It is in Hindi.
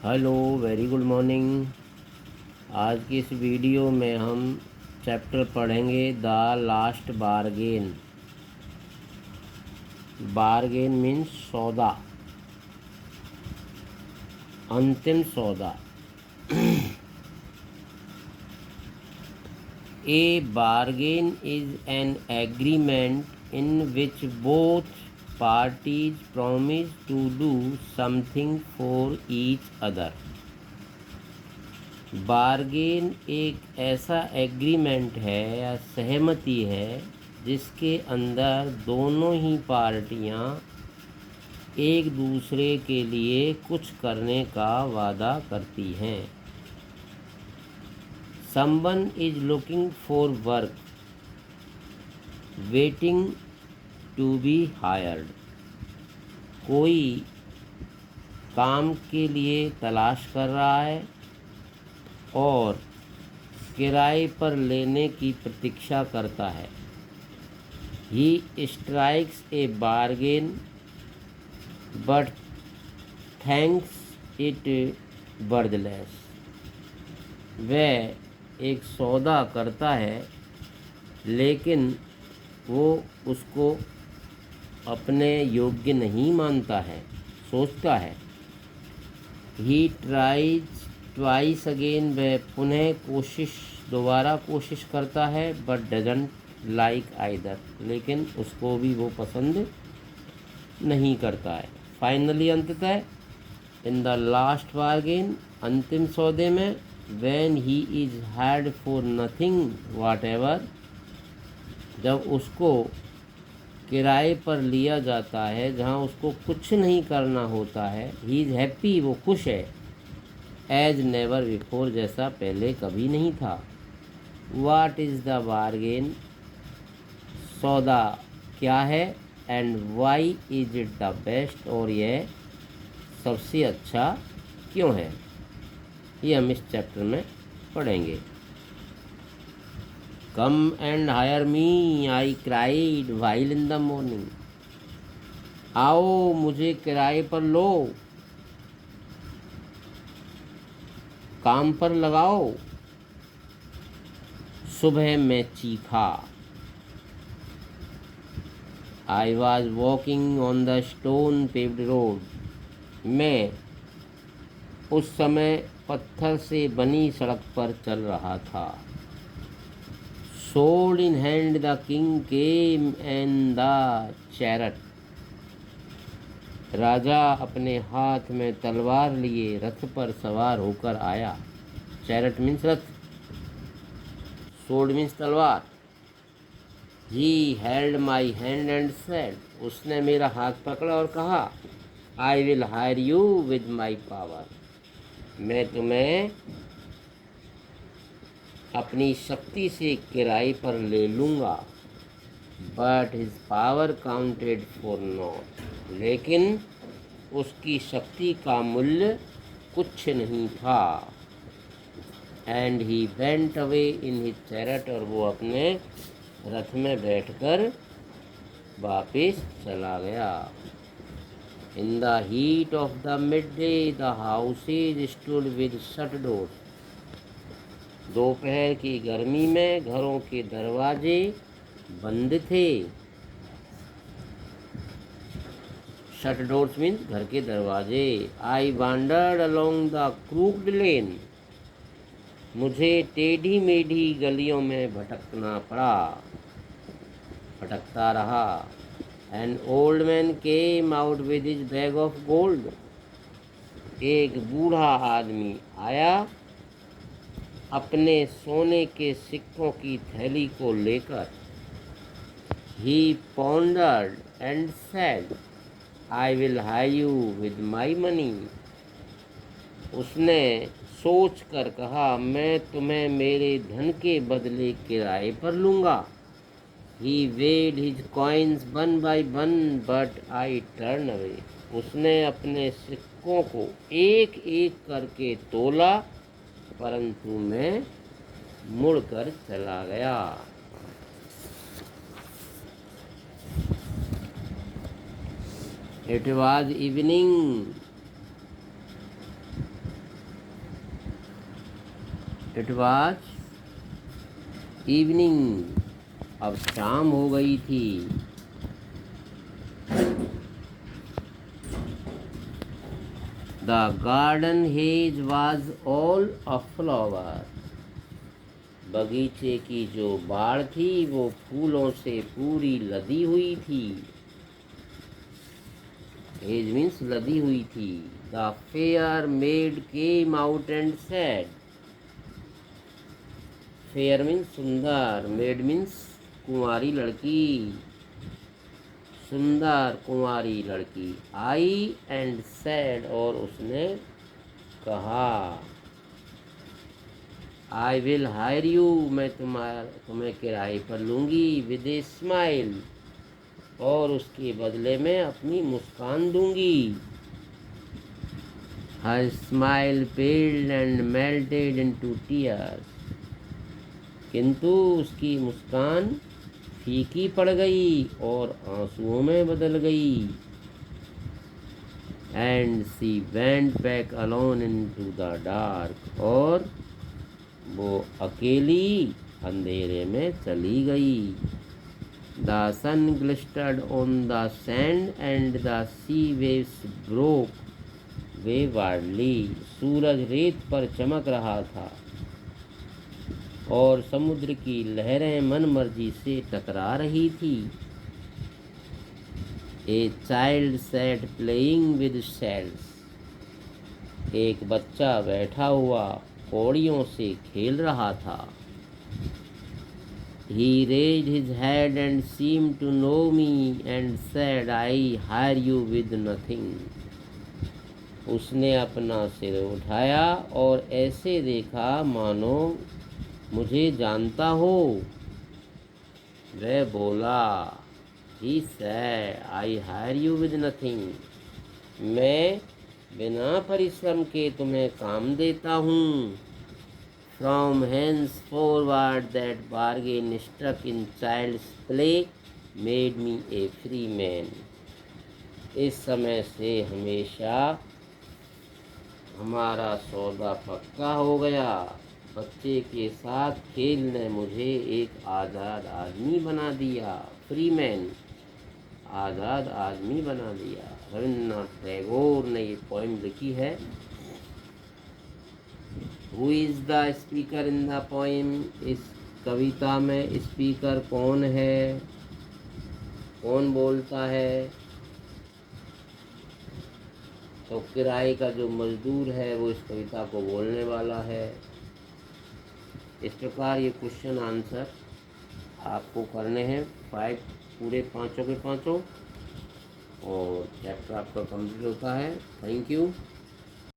Hello, very good morning. आज की इस वीडियो में हम चैप्टर पढ़ेंगे the last bargain. Bargain means सौदा, अंतिम सौदा। A bargain is an agreement in which both parties promise to do something for each other. Bargain एक ऐसा एग्रीमेंट है या सहमति है जिसके अंदर दोनों ही पार्टियां एक दूसरे के लिए कुछ करने का वादा करती हैं। Someone is looking for work, waiting to be hired. कोई काम के लिए तलाश कर रहा है और किराए पर लेने की प्रतीक्षा करता है। He strikes a bargain but thinks it worthless. वह एक सौदा करता है लेकिन वो उसको अपने योग्य नहीं मानता है, सोचता है। ही ट्राइज ट्वाइस अगेन, वह पुनः दोबारा कोशिश करता है। बट डजंट लाइक आइदर, लेकिन उसको भी वो पसंद नहीं करता है। फाइनली, अंततः, इन द लास्ट बारगेन, अंतिम सौदे में, when he is had for nothing whatever, जब उसको किराए पर लिया जाता है जहाँ उसको कुछ नहीं करना होता है, he is happy, वो खुश है। as never before, जैसा पहले कभी नहीं था। what is the bargain, सौदा क्या है। and why is it the best, और यह सबसे अच्छा क्यों है, ये हम इस चैप्टर में पढ़ेंगे। Come and hire me, I cried while in the morning. आओ, मुझे किराए पर लो, काम पर लगाओ, सुबह में चीखा। I was walking on the stone paved road, मैं उस समय पत्थर से बनी सड़क पर चल रहा था। Sword in hand the king came and the chariot, राजा अपने हाथ में तलवार लिए रथ पर सवार होकर आया। चैरट मीन्स रथ, सोल्ड मीन्स तलवार। He held my hand and said, उसने मेरा हाथ पकड़ा और कहा, I will hire you with my power, मैं तुम्हें अपनी शक्ति से किराए पर ले लूँगा। But his power counted for naught, लेकिन उसकी शक्ति का मूल्य कुछ नहीं था। And he went away in his chariot, और वो अपने रथ में बैठकर वापस चला गया। In the heat of the mid day the houses stood with shut doors, दोपहर की गर्मी में घरों के दरवाजे बंद थे। शट डोर्स मीन्स घर के दरवाजे। आई वांडर्ड अलोंग द क्रूक्ड लेन, मुझे टेढ़ी मेढ़ी गलियों में भटकना पड़ा, भटकता रहा। An old man came out with his bag of gold, एक बूढ़ा आदमी आया अपने सोने के सिक्कों की थैली को लेकर। He pondered and said, I will hire you with my money, उसने सोच कर कहा, मैं तुम्हें मेरे धन के बदले किराए पर लूँगा। He weighed his coins one by one, but I turned away, उसने अपने सिक्कों को एक एक करके तोला, परंतु मैं मुड़कर चला गया। It was evening, it was evening, अब शाम हो गई थी। The garden hedge was all aflower, बगीचे की जो बाड़ थी वो फूलों से पूरी लदी हुई थी। हेज मीन्स लदी हुई थी। The fair made came out and said, fair means सुंदर, मेड मीन्स कुंवारी लड़की, सुंदर कुंवारी लड़की। आई एंड सेड, और उसने कहा, आई विल हायर यू, मैं तुम्हें किराए पर लूँगी, विद ए स्माइल, और उसके बदले में अपनी मुस्कान दूंगी। Her smile पेल्ड and melted into tears, किंतु उसकी मुस्कान फीकी पड़ गई और आंसुओं में बदल गई। And she went back alone into the dark, और वो अकेली अंधेरे में चली गई। The sun glistered on the sand and the sea waves broke waywardly, सूरज रेत पर चमक रहा था और समुद्र की लहरें मनमर्जी से टकरा रही थी। A child sat playing with shells, एक बच्चा बैठा हुआ कौड़ियों से खेल रहा था। He raised his head and seemed to know me and said, I hire you with nothing. उसने अपना सिर उठाया और ऐसे देखा मानो मुझे जानता हो। वह बोला, He said, I hire you with nothing. मैं बिना परिश्रम के तुम्हें काम देता हूँ। From henceforward that bargain struck in child's play made me a free man. इस समय से हमेशा हमारा सौदा पक्का हो गया। बच्चे के साथ खेल ने मुझे एक आज़ाद आदमी बना दिया। फ्री मैन, आज़ाद आदमी बना दिया। रविन्द्रनाथ टैगोर ने ये पोइम लिखी है। Who is the speaker in the poem? इस कविता में स्पीकर कौन है, कौन बोलता है? तो किराए का जो मजदूर है वो इस कविता को बोलने वाला है। इस प्रकार ये क्वेश्चन आंसर आपको करने हैं 5 पूरे 5 के 5, और चैप्टर आपका कंप्लीट होता है। Thank you.